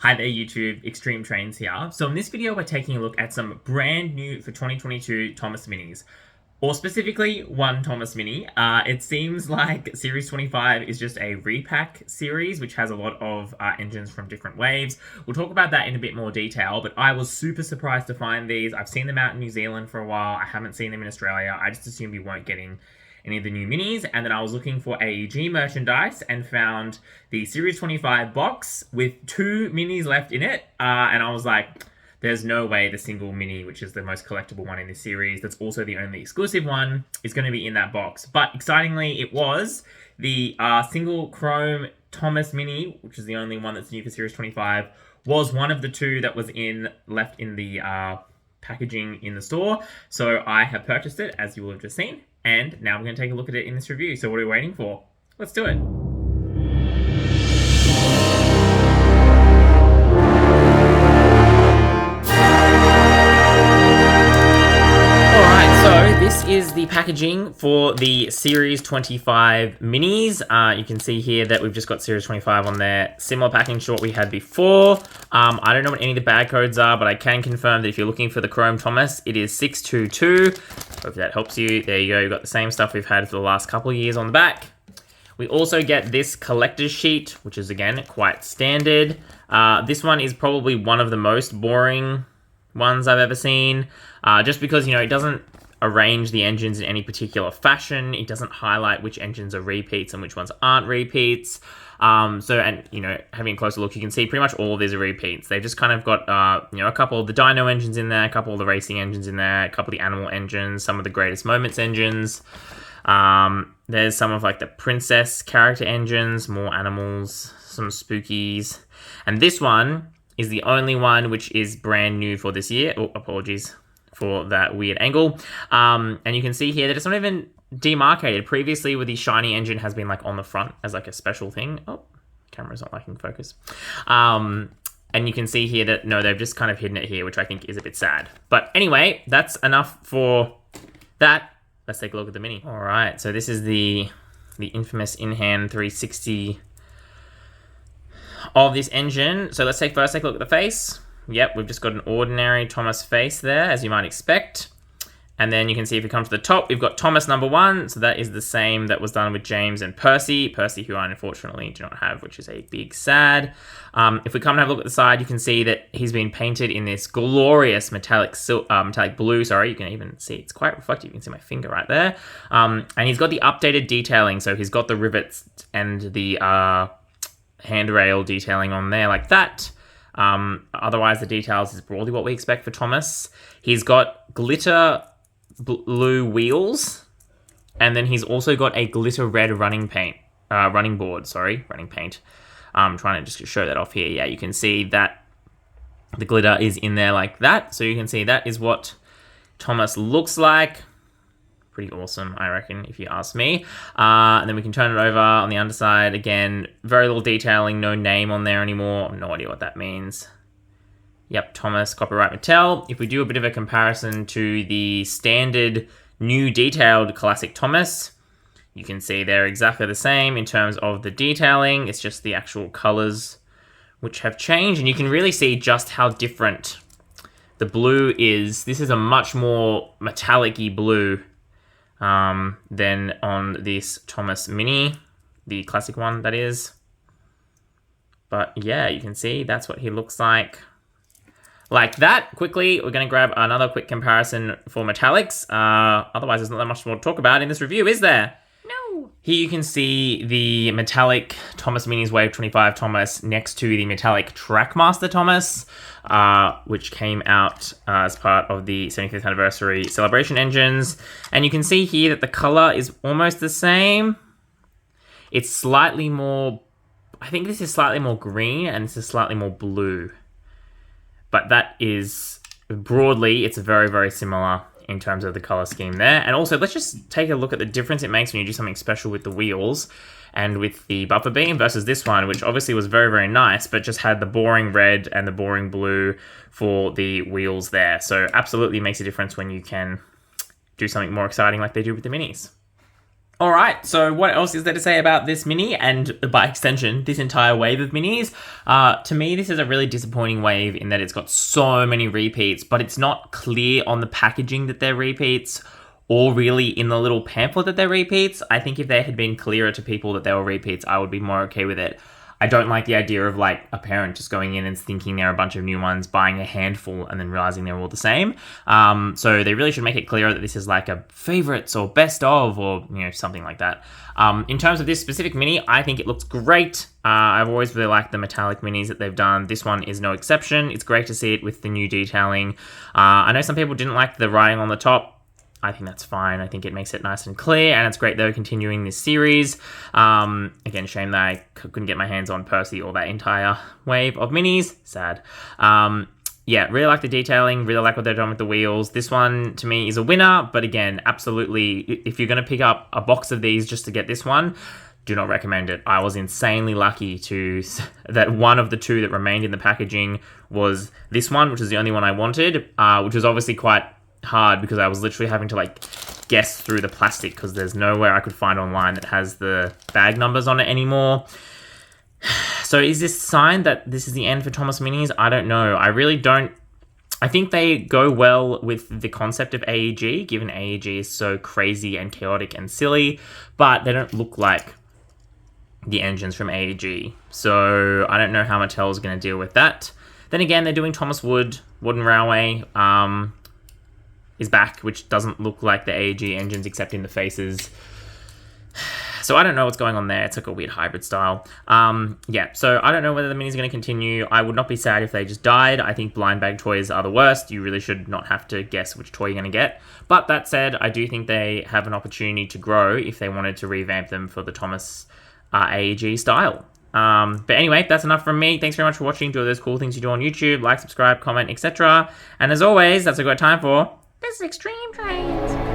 Hi there YouTube, Extreme Trains here. So in this video we're taking a look at some brand new for 2022 Thomas Minis. Or specifically, one Thomas Mini. It seems like Series 25 is just a repack series, which has a lot of engines from different waves. We'll talk about that in a bit more detail, but I was super surprised to find these. I've seen them out in New Zealand for a while. I haven't seen them in Australia. I just assumed we weren't getting any of the new minis, and then I was looking for AEG merchandise and found the Series 25 box with 2 minis left in it, and I was like, there's no way the single mini, which is the most collectible one in this series, that's also the only exclusive one, is going to be in that box. But excitingly, it was the single chrome Thomas Mini, which is the only one that's new for Series 25, was one of the 2 that was left in the packaging in the store. So I have purchased it, as you will have just seen, and now we're going to take a look at it in this review. So what are we waiting for? Let's do it. This is the packaging for the Series 25 minis. You can see here that we've just got Series 25 on there. Similar packaging to what we had before. I don't know what any of the bad codes are, but I can confirm that if you're looking for the Chrome Thomas, it is 622. Hope that helps you. There you go. You've got the same stuff we've had for the last couple of years on the back. We also get this collector's sheet, which is, again, quite standard. This one is probably one of the most boring ones I've ever seen. Just because, it doesn't arrange the engines in any particular fashion. It doesn't highlight which engines are repeats and which ones aren't repeats. Having a closer look, you can see pretty much all of these are repeats. They've just kind of got, a couple of the dyno engines in there, a couple of the racing engines in there, a couple of the animal engines, some of the greatest moments engines. There's some of like the princess character engines, more animals, some spookies. And this one is the only one which is brand new for this year. Oh, apologies for that weird angle. And you can see here that it's not even demarcated. Previously, with the shiny engine has been like on the front as like a special thing. Oh, camera's not liking focus. And you can see here that, no, they've just kind of hidden it here, which I think is a bit sad. But anyway, that's enough for that. Let's take a look at the Mini. All right, so this is the infamous in-hand 360 of this engine. So let's take a look at the face. Yep, we've just got an ordinary Thomas face there, as you might expect. And then you can see if we come to the top, we've got Thomas number 1. So that is the same that was done with James and Percy. Percy, who I unfortunately do not have, which is a big sad. If we come and have a look at the side, you can see that he's been painted in this glorious metallic blue. Sorry, you can even see it's quite reflective. You can see my finger right there. And he's got the updated detailing. So he's got the rivets and the handrail detailing on there like that. Otherwise, the details is broadly what we expect for Thomas. He's got glitter blue wheels, and then he's also got a glitter red running paint. I'm trying to just show that off here. Yeah, you can see that the glitter is in there like that. So you can see that is what Thomas looks like. Pretty awesome, I reckon, if you ask me. And then we can turn it over on the underside. Again, very little detailing, no name on there anymore. I have no idea what that means. Yep, Thomas, copyright Mattel. If we do a bit of a comparison to the standard new detailed classic Thomas, you can see they're exactly the same in terms of the detailing. It's just the actual colors which have changed. And you can really see just how different the blue is. This is a much more metallic-y blue than on this Thomas Mini, the classic one, that is. But yeah, you can see that's what he looks like. Like that. Quickly, we're going to grab another quick comparison for metallics. Otherwise, there's not that much more to talk about in this review, is there? No. Here you can see the metallic Thomas Mini's Wave 25 Thomas next to the metallic Trackmaster Thomas, which came out as part of the 75th anniversary celebration engines. And you can see here that the color is almost the same. It's slightly more, I think this is slightly more green and this is slightly more blue. But that is, broadly, it's very, very similar in terms of the color scheme there. And also, let's just take a look at the difference it makes when you do something special with the wheels and with the buffer beam versus this one, which obviously was very, very nice, but just had the boring red and the boring blue for the wheels there. So absolutely makes a difference when you can do something more exciting like they do with the minis. All right, so what else is there to say about this mini and by extension, this entire wave of minis? To me, this is a really disappointing wave in that it's got so many repeats, but it's not clear on the packaging that they're repeats or really in the little pamphlet that they're repeats. I think if they had been clearer to people that they were repeats, I would be more okay with it. I don't like the idea of like a parent just going in and thinking they're a bunch of new ones, buying a handful and then realizing they're all the same. So they really should make it clearer that this is like a favorites or best of or, something like that. In terms of this specific mini, I think it looks great. I've always really liked the metallic minis that they've done. This one is no exception. It's great to see it with the new detailing. I know some people didn't like the writing on the top. I think that's fine. I think it makes it nice and clear, and it's great they're continuing this series. Again, shame that I couldn't get my hands on Percy or that entire wave of minis. Sad. Yeah, really like the detailing, really like what they're doing with the wheels. This one, to me, is a winner, but again, absolutely, if you're going to pick up a box of these just to get this one, do not recommend it. I was insanely lucky that one of the two that remained in the packaging was this one, which is the only one I wanted, which was obviously quite hard because I was literally having to guess through the plastic because there's nowhere I could find online that has the bag numbers on it anymore. So is this a sign that this is the end for Thomas Minis? I don't know. I really don't. I think they go well with the concept of AEG, given AEG is so crazy and chaotic and silly, but they don't look like the engines from AEG. So I don't know how Mattel is going to deal with that. Then again, they're doing Thomas Wood, Wooden Railway, is back, which doesn't look like the AEG engines except in the faces. So I don't know what's going on there. It's like a weird hybrid style. Yeah, so I don't know whether the minis are going to continue. I would not be sad if they just died. I think blind bag toys are the worst. You really should not have to guess which toy you're going to get. But that said, I do think they have an opportunity to grow if they wanted to revamp them for the Thomas AEG style. But anyway, that's enough from me. Thanks very much for watching. Do all those cool things you do on YouTube. Like, subscribe, comment, etc. And as always, that's a good time for... This is Extreme Trains.